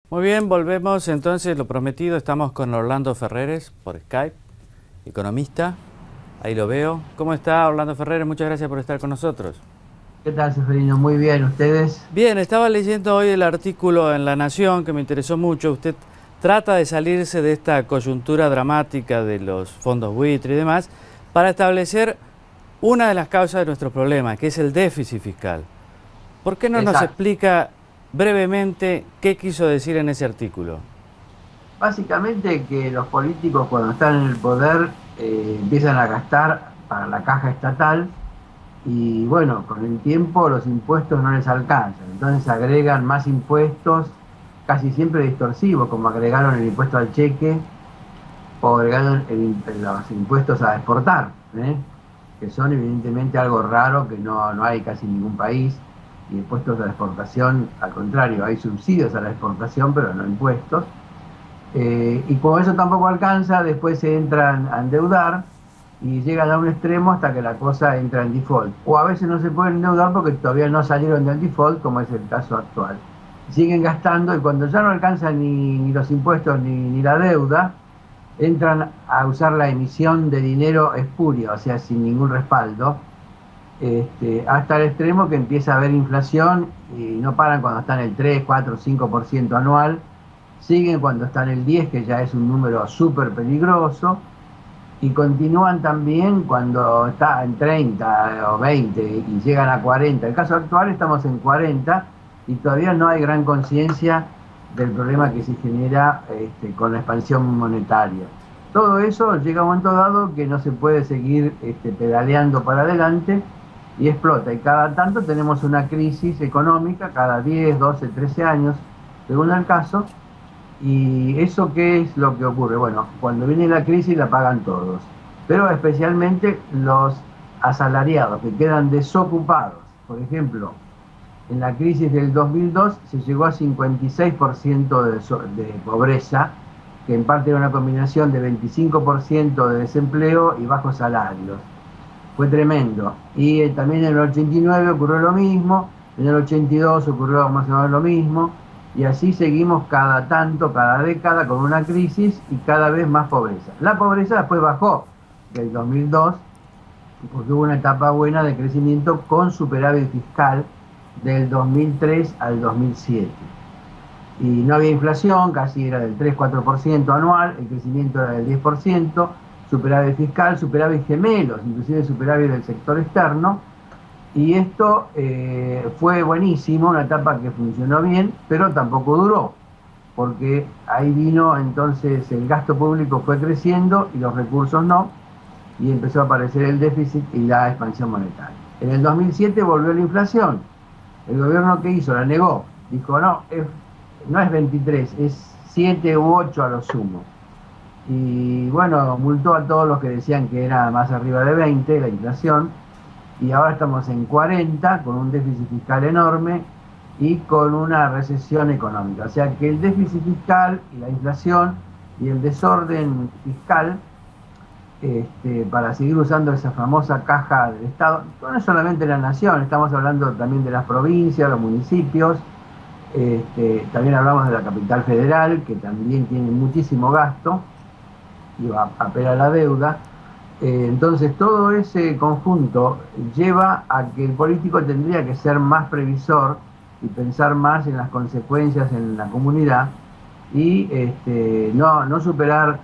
Muy bien, volvemos entonces, lo prometido, estamos con Orlando Ferreres por Skype, economista, ahí lo veo. ¿Cómo está Orlando Ferreres? Muchas gracias por estar con nosotros. ¿Qué tal, Seferino? Muy bien, ¿ustedes? Bien, estaba leyendo hoy el artículo en La Nación que me interesó mucho. Usted trata de salirse de esta coyuntura dramática de los fondos buitre y demás para establecer una de las causas de nuestro problema, que es el déficit fiscal. ¿Por qué no nos Exacto. explica brevemente qué quiso decir en ese artículo? Básicamente que los políticos cuando están en el poder empiezan a gastar para la caja estatal y bueno, con el tiempo los impuestos no les alcanzan. Entonces agregan más impuestos, casi siempre distorsivos, como agregaron el impuesto al cheque o agregaron los impuestos a exportar, ¿eh? Que son evidentemente algo raro que no hay casi en ningún país. Y impuestos a la exportación, al contrario, hay subsidios a la exportación, pero no impuestos. Y como eso tampoco alcanza, después se entran a endeudar y llegan a un extremo hasta que la cosa entra en default. O a veces no se pueden endeudar porque todavía no salieron del default, como es el caso actual. Siguen gastando y cuando ya no alcanzan ni los impuestos ni la deuda, entran a usar la emisión de dinero espurio, o sea, sin ningún respaldo, hasta el extremo que empieza a haber inflación y no paran cuando están el 3, 4, 5% anual, siguen cuando están el 10, que ya es un número súper peligroso, y continúan también cuando está en 30 o 20 y llegan a 40. El caso actual estamos en 40 y todavía no hay gran conciencia del problema que se genera con la expansión monetaria. Todo eso llega a un momento dado que no se puede seguir pedaleando para adelante y explota. Y cada tanto tenemos una crisis económica, cada 10, 12, 13 años, según el caso. ¿Y eso qué es lo que ocurre? Bueno, cuando viene la crisis la pagan todos, pero especialmente los asalariados que quedan desocupados. Por ejemplo, en la crisis del 2002 se llegó a 56% de pobreza, que en parte era una combinación de 25% de desempleo y bajos salarios. Fue tremendo. Y también en el 89 ocurrió lo mismo, en el 82 ocurrió más o menos lo mismo, y así seguimos cada tanto, cada década con una crisis y cada vez más pobreza. La pobreza después bajó del 2002 porque hubo una etapa buena de crecimiento con superávit fiscal del 2003 al 2007. Y no había inflación, casi era del 3-4% anual, el crecimiento era del 10%, superávit fiscal, superávit gemelos, inclusive superávit del sector externo, y esto fue buenísimo, una etapa que funcionó bien, pero tampoco duró, porque ahí vino entonces el gasto público fue creciendo y los recursos no, y empezó a aparecer el déficit y la expansión monetaria. En el 2007 volvió la inflación. El gobierno que hizo la negó, dijo no es 23, es 7 u 8 a lo sumo. Y bueno, multó a todos los que decían que era más arriba de 20 la inflación, y ahora estamos en 40 con un déficit fiscal enorme y con una recesión económica. O sea que el déficit fiscal y la inflación y el desorden fiscal, para seguir usando esa famosa caja del Estado, no es solamente la nación, estamos hablando también de las provincias, los municipios, también hablamos de la capital federal, que también tiene muchísimo gasto y va a apelar a la deuda. Entonces todo ese conjunto lleva a que el político tendría que ser más previsor y pensar más en las consecuencias en la comunidad y no superar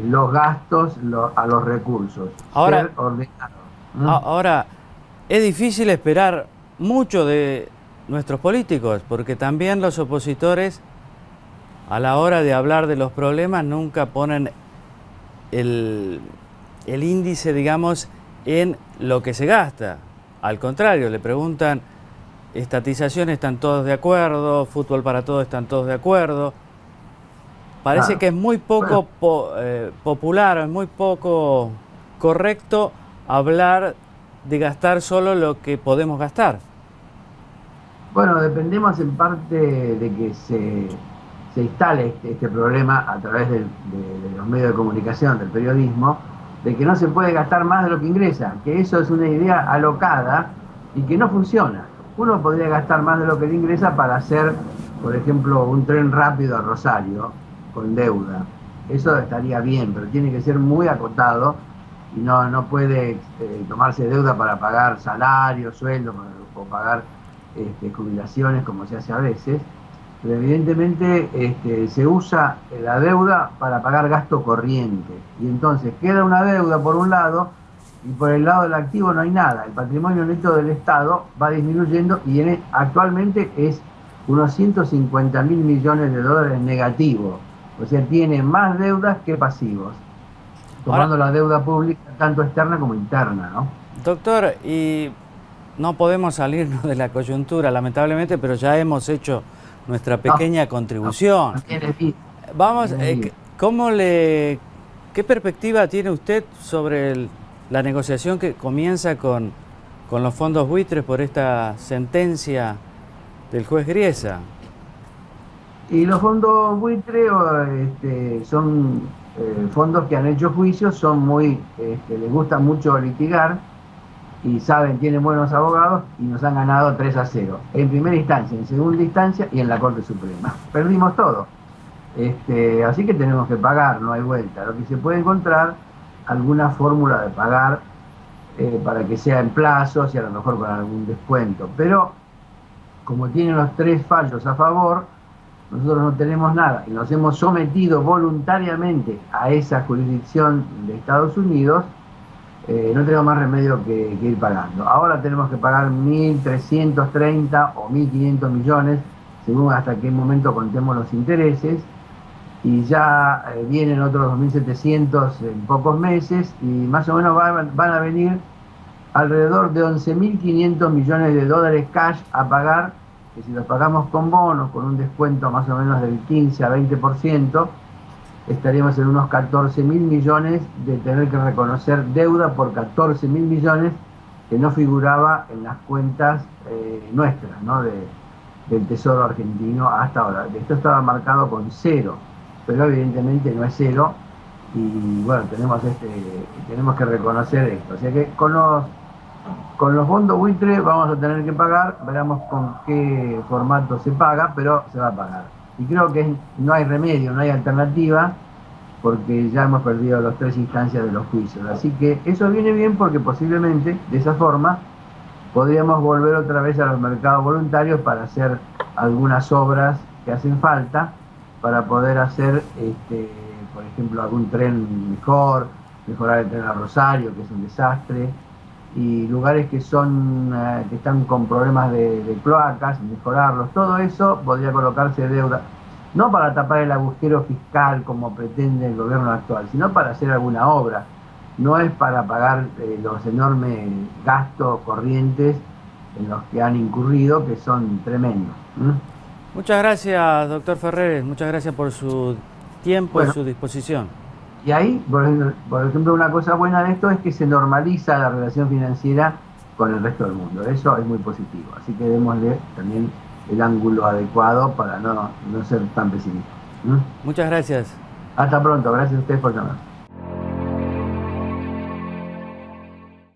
los gastos a los recursos, Ahora, ser ordenado. ¿Mm? ahora, es difícil esperar mucho de nuestros políticos, porque también los opositores, a la hora de hablar de los problemas, nunca ponen el, el índice, digamos, en lo que se gasta. Al contrario, le preguntan, estatización, están todos de acuerdo, fútbol para todos, están todos de acuerdo. Parece Claro. que es muy Bueno, poco popular, es muy poco correcto hablar de gastar solo lo que podemos gastar. Bueno, dependemos en parte de que se instale este problema a través de los medios de comunicación, del periodismo, de que no se puede gastar más de lo que ingresa, que eso es una idea alocada y que no funciona. Uno podría gastar más de lo que le ingresa para hacer por ejemplo, un tren rápido a Rosario con deuda. Eso estaría bien, pero tiene que ser muy acotado y no puede tomarse deuda para pagar salarios, sueldos o pagar jubilaciones como se hace a veces. Pero evidentemente se usa la deuda para pagar gasto corriente. Y entonces queda una deuda por un lado y por el lado del activo no hay nada. El patrimonio neto del Estado va disminuyendo y actualmente es unos 150.000 millones de dólares negativo. O sea, tiene más deudas que pasivos, tomando Ahora, la deuda pública tanto externa como interna, ¿no? doctor, y no podemos salirnos de la coyuntura, lamentablemente, pero ya hemos hecho nuestra No, pequeña no, contribución. no tiene vida, no Vamos, tiene vida. ¿qué perspectiva tiene usted sobre la negociación que comienza con los fondos buitres por esta sentencia del juez Griesa? Y los fondos buitre son fondos que han hecho juicios, son muy, les gusta mucho litigar y saben, tienen buenos abogados y nos han ganado 3-0. En primera instancia, en segunda instancia y en la Corte Suprema. Perdimos todo. Así que tenemos que pagar, no hay vuelta. Lo que se puede encontrar, alguna fórmula de pagar para que sea en plazos y a lo mejor con algún descuento. Pero como tienen los 3 fallos a favor, nosotros no tenemos nada y nos hemos sometido voluntariamente a esa jurisdicción de Estados Unidos, no tenemos más remedio que ir pagando. Ahora tenemos que pagar 1.330 o 1.500 millones, según hasta qué momento contemos los intereses, y ya vienen otros 2.700 en pocos meses, y más o menos van a venir alrededor de 11.500 millones de dólares cash a pagar, que si los pagamos con bonos, con un descuento más o menos del 15 a 20%, estaríamos en unos 14.000 millones de tener que reconocer deuda por 14.000 millones que no figuraba en las cuentas nuestras, ¿no? Del Tesoro argentino hasta ahora. Esto estaba marcado con 0, pero evidentemente no es 0 y bueno, tenemos que reconocer esto. O sea que con los fondos buitre vamos a tener que pagar, veremos con qué formato se paga, pero se va a pagar. Y creo que no hay remedio, no hay alternativa, porque ya hemos perdido las 3 instancias de los juicios. Así que eso viene bien porque posiblemente de esa forma podríamos volver otra vez a los mercados voluntarios para hacer algunas obras que hacen falta, para poder hacer, por ejemplo, algún tren mejor, mejorar el tren a Rosario, que es un desastre, y lugares que están con problemas de cloacas, mejorarlos. Todo eso podría colocarse deuda, no para tapar el agujero fiscal como pretende el gobierno actual, sino para hacer alguna obra. No es para pagar los enormes gastos corrientes en los que han incurrido, que son tremendos. Muchas gracias, doctor Ferreres, muchas gracias por su tiempo y Bueno, su disposición. y ahí, por ejemplo, una cosa buena de esto es que se normaliza la relación financiera con el resto del mundo. Eso es muy positivo. Así que démosle también el ángulo adecuado para no ser tan pesimistas. Muchas gracias. Hasta pronto. Gracias a ustedes por llamar.